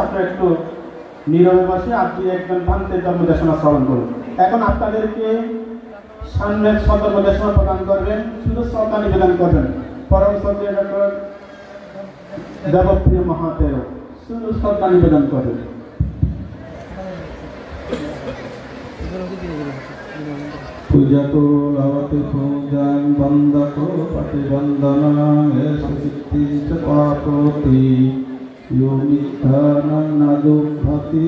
আপনারা একটু নীরবে বসে আপনি একজন ভান্তের ধর্মদেশনা শ্রবণ করুন। এখন আপনাদেরকে সামনে ধর্মদেশনা প্রদান করবেন, শুধু শ্রদ্ধা নিবেদন করবেন পরম শ্রদ্ধেয় ডক্টর দেবপ্রিয় মহাতের, শুধু শ্রদ্ধা নিবেদন করবেন। पूजा को लावते पूजन बंद को पति बंदना सुचिति च पापोति यो मिथ्यानं दुभति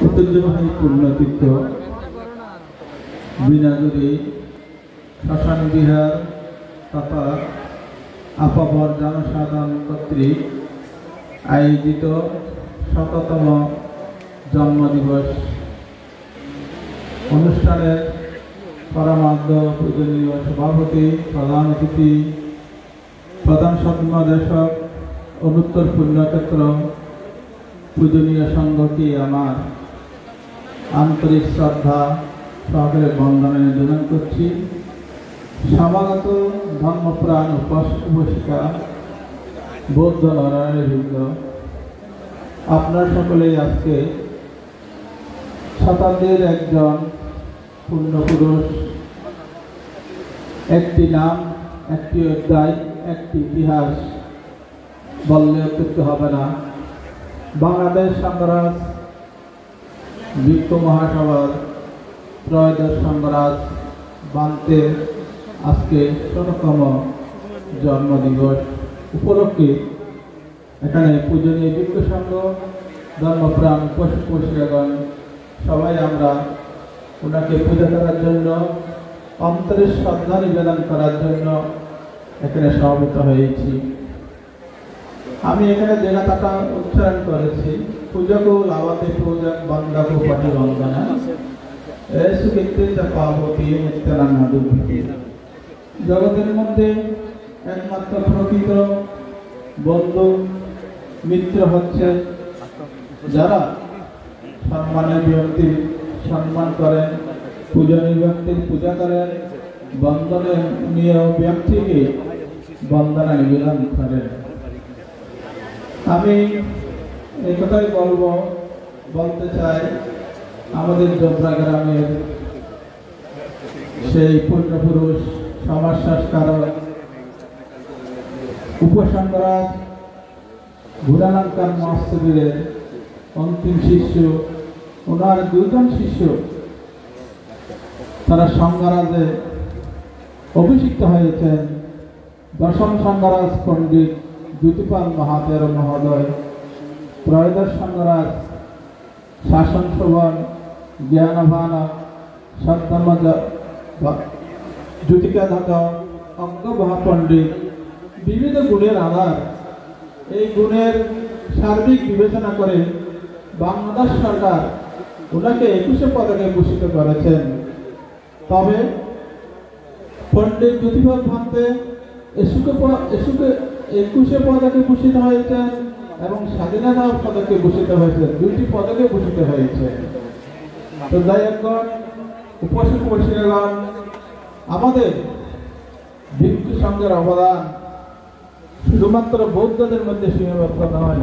ঐতিহ্যবাহী পুণ্যতীর্থ বিনাজুরি শ্মশান বিহার তথা আপাবর জনসাধারণ কর্তৃক আয়োজিত ১৭তম জন্মদিবস অনুষ্ঠানের পরমার্থ পূজনীয় সভাপতি, প্রধান অতিথি, প্রধান সম্মাদেশক, অনুত্তর পুণ্যক্ষেত্র পূজনীয় সংঘকে আমার আন্তরিক শ্রদ্ধা সহকারে বন্দনা নিবেদন করছি। সমাগত ধর্মপ্রাণ উপাসিকা বৌদ্ধ নারায়ণবৃন্দ, আপনার সকলেই আজকে শতাব্দীর একজন পুণ্যপুরুষ, একটি নাম, একটি অধ্যায়, একটি ইতিহাস বললে অত্যুক্তি হবে না। বাংলাদেশ সংঘরাজ বিক্ষ মহাসভার ত্রয়োদশ সংঘরাজ বান্তের আজকে ১৭তম জন্মদিবস উপলক্ষে এখানে পূজনীয় বিক্ষ সংঘ, ধর্মপ্রাণ উপাসক-উপাসিকাগণ সবাই আমরা ওনাকে পূজা করার জন্য, অন্তরের শ্রদ্ধা নিবেদন করার জন্য এখানে সমবেত হয়েছি। আমি এখানে যে কথাটা উচ্চারণ করেছি, পূজাকো লাভাতে পূজক বন্দাকো পটি বন্দনা সুকীর্তি চ পাবতি নিত্যানন্দ দুর্ভতি। জগতের মধ্যে একমাত্র প্রকৃত বন্ধু মিত্র হচ্ছে যারা সম্মানের ব্যক্তির সম্মান করেন, পূজনীয় ব্যক্তির পূজা করেন, বন্দনীয় ব্যক্তিকে বন্দনা নিবেদন করেন। আমি এই কথাই বলতে চাই, আমাদের জোবরা গ্রামের সেই পুণ্যপুরুষ, সমাজ সংস্কারক, উপসংঘরাজ ঘুরালঙ্কার মহাস্তবীরের অন্তিম শিষ্য, ওনার দুজন শিষ্য তারা সংঘরাজে অভিষিক্ত হয়েছেন। দশম সংঘরাজ পণ্ডিত দ্যুতিপাল মহাতের মহোদয়, ত্রয়োদশ সংঘরাজ শাসন শোভন জ্ঞানভান সদ্ধর্ম জ্যোতিকাধত অজ্ঞবহা পণ্ডিত, বিবিধ গুণের আধার। এই গুণের সার্বিক বিবেচনা করে বাংলাদেশ সরকার ওনাকে ২১শে পদকে ভূষিত করেছেন। তবে পণ্ডিত জ্যোতিপাল ভান্তে ২১শে পদকে ভূষিত হয়েছেন এবং স্বাধীনতা পদকে ভূষিত হয়েছে, দুইটি পদকে ভূষিত হয়েছে। তো দয়াগণ, উপাসক-উপাসিকাগণ, আমাদের ভিক্ষু সংঘের অবদান শুধুমাত্র বৌদ্ধদের মধ্যে সীমাবদ্ধ নয়,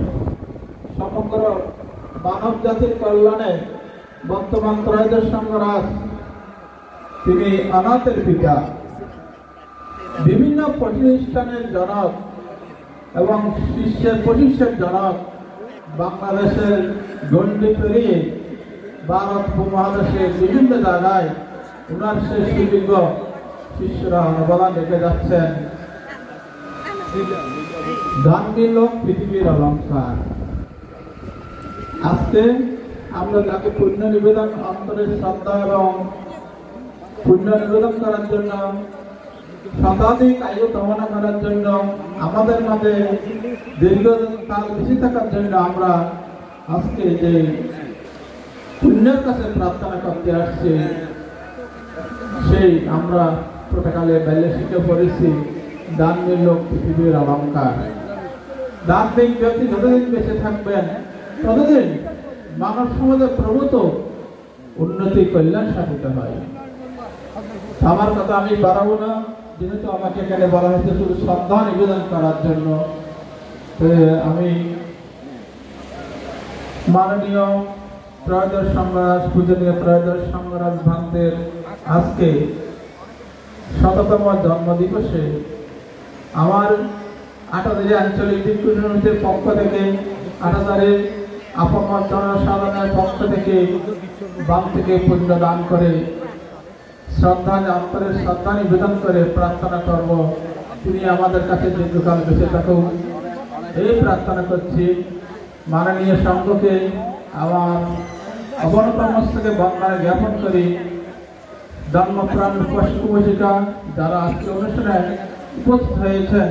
সমগ্র মানব জাতির কল্যাণে বর্তমান ত্রয়োদশ সংঘরাজ তিনি অনাথের পিতা, বিভিন্ন প্রতিষ্ঠানের জনক এবং শিষ্যের প্রতিষ্ঠার জনক। বাংলাদেশের গণ্ডি পেরিয়ে ভারত উপমহাদেশের বিভিন্ন জায়গায় ওনার সেই সুযোগ্য শিষ্যরা অবদান রেখে যাচ্ছেন। দান দিল পৃথিবীর অলঙ্কার। আজকে আমরা যাকে পুণ্য নিবেদন, অন্তরের শ্রদ্ধা এবং পুণ্য নিবেদন করার জন্য, শতাধিক আয়ু কামনা করার জন্য, আমাদের মাঝে দীর্ঘকাল বেঁচে থাকার জন্য আমরা আজকে যে পুণ্যের কাছে প্রার্থনা করতে আসছি, সেই আমরা ছোটকালে বেলে শিখে পড়েছি, দান দিল পৃথিবীর অলঙ্কার। দানবিক ব্যক্তি যতদিন বেঁচে থাকবেন ততদিন মানব সমাজের প্রভূত উন্নতি কল্যাণ সাধিত হয়। আমার কথা আমি বাড়াবো না, যেহেতু আমাকে এখানে বলা হয়েছে শুধু শ্রদ্ধা নিবেদন করার জন্য, আমি মাননীয় ত্রয়োদশ সংঘরাজ, পূজনীয় ত্রয়োদশ সংঘরাজ ভান্তের আজকে ১০০তম জন্মদিবসে আমার আটাদারি আঞ্চলিক ভিক্ষু সমিতির পক্ষ থেকে, আটাদারির আপামর জনসাধারণের পক্ষ থেকে বাম থেকে পুণ্য দান করে অন্তরের শ্রদ্ধা নিবেদন করে প্রার্থনা করব তিনি আমাদের কাছে দীর্ঘকাল বেঁচে থাকুক। এই প্রার্থনা করছি। মাননীয় সংঘকে আমার অবনত মস্তকে বন্দনা জ্ঞাপন করি। জন্মপ্রাণ উপস্থিকা যারা আজকে অনুষ্ঠানে উপস্থিত হয়েছেন,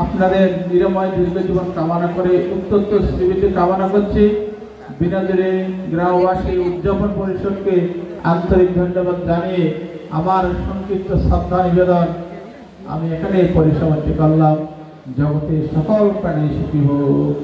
আপনাদের নিরাময় দীর্ঘ জীবন কামনা করে উত্তর শ্রীবৃদ্ধি কামনা করছি। বিনোদিনী গ্রামবাসী উদযাপন পরিষদকে আন্তরিক ধন্যবাদ জানিয়ে আমার সংক্ষিপ্ত শ্রদ্ধা নিবেদন আমি এখানে পরিসমাপ্তি করলাম। জগতের সকল প্রাণী সুখী হোক।